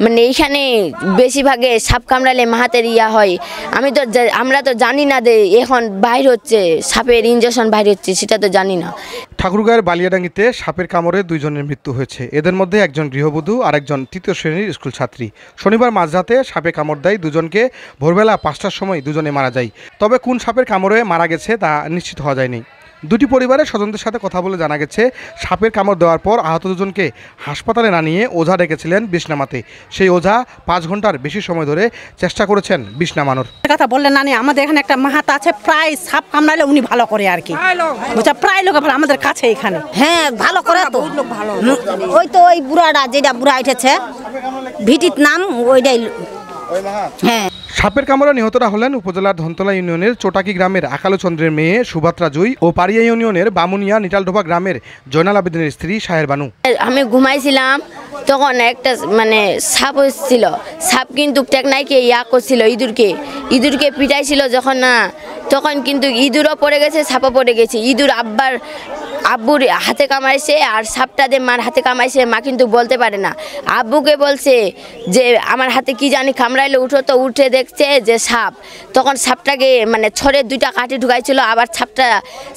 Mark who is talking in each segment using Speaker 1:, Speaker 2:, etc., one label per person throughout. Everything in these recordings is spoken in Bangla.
Speaker 1: মানে এইখানে বেশিরভাগে সাপ কামড়ালে মাহাতের ইয়া হয়। আমরা তো জানি না যে এখন বাইর হচ্ছে সাপের ইনজেকশন বাইর হচ্ছে, সেটা তো জানি না।
Speaker 2: ঠাকুরগাঁয়ের বালিয়াডাঙ্গিতে সাপের কামড়ে 2 জনের মৃত্যু হয়েছে। এদের মধ্যে একজন গৃহবধূ আর একজন 3য় শ্রেণীর স্কুল ছাত্রী। শনিবার মাঝরাতে সাপে কামড় দেয় 2 জনকে। ভোরবেলা 5টার সময় 2 জনে মারা যায়। তবে কোন সাপের কামড়ে মারা গেছে তা নিশ্চিত হওয়া যায়নি। 2টি পরিবারের স্বজনদের সাথে কথা বলে জানা গেছে, সাপের কামড় দেওয়ার পর আহত 2 জনকে হাসপাতালে না নিয়ে ওঝা ডেকেছিলেন বিষ নামাতে। সেই ওঝা 5 ঘন্টার বেশি সময় ধরে চেষ্টা করেছেন বিষ নামানোর।
Speaker 3: কথা বললেন না, আমাদের এখানে একটা মাহাতা আছে, প্রায় সাপ কামড়ালে উনি ভালো করে আর কি, বুঝা প্রায় লোক ভালো আমাদের কাছে এখানে।
Speaker 4: হ্যাঁ ভালো করে তো, ওই তো ওই বুড়াটা যেটা বুড়া উঠেছে ভিটির নাম ওইটাই। হ্যাঁ,
Speaker 2: সাপের কামড়ে নিহতরা হলেন উপজেলার ধনতলা ইউনিয়নের চোটাকি গ্রামের আকালো চন্দ্রের মেয়ে সুভাত্রা জুই ও পারিয়া ইউনিয়নের বামুনিয়া নিটালডোবা গ্রামের জয়নাল আবেদিনের স্ত্রী শাহের বানু।
Speaker 1: আমি ঘুমাইছিলাম, তখন একটা মানে সাপ হচ্ছিল। সাপ কিন্তু টেকনাইকে ইয়া করছিল, ইঁদুরকে পিটাইছিল যখন না, তখন কিন্তু ইঁদুরও পড়ে গেছে, সাপও পড়ে গেছে। ইঁদুর আব্বুর হাতে কামাইছে আর সাপটা দিয়ে মার হাতে কামাইছে। মা কিন্তু বলতে পারে না। আব্বুকে বলছে যে আমার হাতে কি জানি কামড়াইলে, উঠো তো, উঠে দেখছে যে সাপ। তখন সাপটাকে মানে ছড়ে 2টা কাঠি ঢুকাইছিল, আবার সাপটা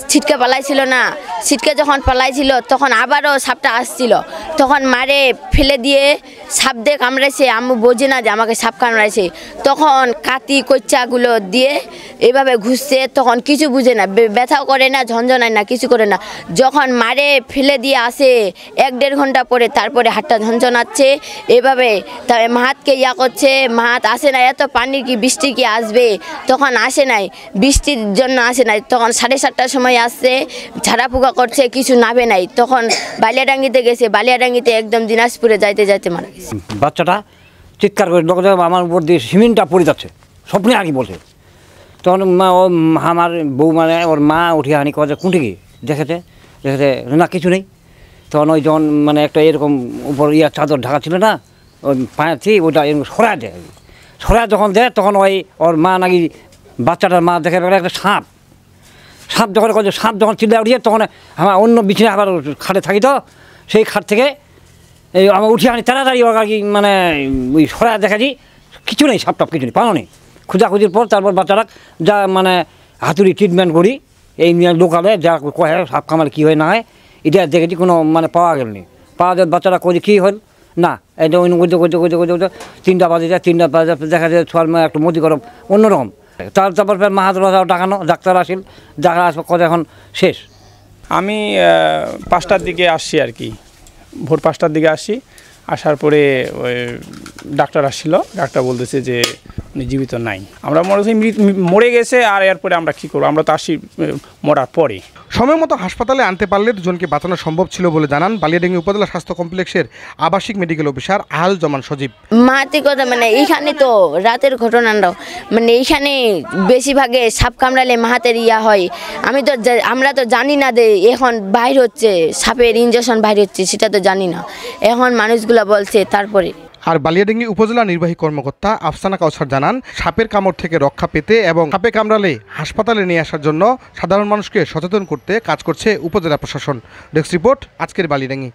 Speaker 1: ছিটকে পালাইছিল না। ছিটকে যখন পালাইছিল তখন আবারও সাপটা আসছিল, তখন মারে ফেলে দিয়ে সাপ দিয়ে কামড়াইছে। আম্মু বোঝে না যে আমাকে সাপ কামড়াইছে, তখন কাতি কচ্চাগুলো দিয়ে এভাবে ঘুষছে। তখন কিছু বুঝে না, ব্যথাও করে না, ঝনঝনায় না, কিছু করে না। যখন মারে ফেলে দিয়ে আসে 1-1.5 ঘন্টা পরে, তারপরে হাতটা ঝনঝনাচ্ছে এভাবে। তবে মাহাতকে ইয়া করছে, মাহাত আসে না। এত পানি কি বৃষ্টি কি আসবে, তখন আসে নাই, বৃষ্টির জন্য আসে নাই। তখন 7:30টার সময় আসছে, ঝাড়া ফুকা করছে, কিছু নাবে নাই। তখন বালিয়াডাঙ্গিতে গেছে, বালিয়াডাঙ্গিতে একদম দিনাজপুরে যাইতে যাইতে মারা গেছে।
Speaker 5: বাচ্চাটা চিৎকার করে আমার উপর দিয়ে সিমেন্টটা পড়ে যাচ্ছে, স্বপ্নে আর কি বলছে। তখন আমার বউ মানে ওর মা উঠিয়ে হানি কথা কোনটি কি দেখেছে না কিছু নেই। তখন ওই যখন মানে একটা এরকম উপর চাদর ঢাকা ছিল না, ওই পায়েছি ওইটা এরকম সরাই দেয়। সরাই যখন দেয় তখন ওর মা নাকি বাচ্চাটার মা দেখে একটা সাপ যখন সাপ যখন চিল্লা উঠিয়ে, তখন আমার অন্য বিছানে আবার খাটে থাকি, তো সেই খাট থেকে এই আমার উঠিয়ে আনি তাড়াতাড়ি আর কি মানে ওই সরাই দেখাচ্ছি, কিছু নেই, সাপ টাপ কিছু নেই, পানো নেই। খোঁজাখুঁজির পর তারপর বাচ্চারা যা মানে হাতুড়ি ট্রিটমেন্ট করি এই নিয়ে লোকালে যা কয়ে সাপ কামালে কী হয় না হয়, এটা দেখেছি কোনো মানে পাওয়া গেল নি। পাওয়া যায় বাচ্চারা কই কী হল না, এটা অন্য করতে 3টা বাজে যায়, 3টা বাজে দেখা যায় ছোয়ার মেয়ে একটু মতি গরম অন্যরকম। তারপর ফের মাহাতরা ডাকানো, ডাক্তার আসিল, দেখা আসবে কথা এখন শেষ।
Speaker 6: আমি 5টার দিকে আসছি আর কি, ভোর 5টার দিকে আসছি। আসার পরে ওই ডাক্তার আসছিল, ডাক্তার বলতেছে যে উনি জীবিত নাই। আমরা মরে গেছে, আর এরপরে আমরা কী করবো, আমরা তো আসি মরার পরে।
Speaker 2: সময় মতো হাসপাতালে আনতে পারলে 2 জনকে বাঁচানো সম্ভব ছিল বলে জানান বালিয়াডাঙ্গি উপজেলা স্বাস্থ্য কমপ্লেক্সের আবাসিক মেডিকেল অফিসার আহাল জামান সজীব।
Speaker 1: মাহাতি কথা মানে এইখানে তো রাতের ঘটনাটাও মানে এইখানে বেশিরভাগে সাপ কামড়ালে মাহাতের ইয়া হয়। আমরা তো জানি না যে এখন বাইর হচ্ছে সাপের ইনজেকশন বাইর হচ্ছে, সেটা তো জানি না, এখন মানুষগুলা বলছে। তারপরে
Speaker 2: আর বালিয়াডাঙ্গি উপজেলা নির্বাহী কর্মকর্তা আফসানা কাউসার জানান, সাপের কামড় থেকে রক্ষা পেতে এবং সাপে কামড়ালে হাসপাতালে নিয়ে আসার জন্য সাধারণ মানুষকে সচেতন করতে কাজ করছে উপজেলা প্রশাসন। ডেস্ক রিপোর্ট, আজকের বালিয়াডাঙ্গি।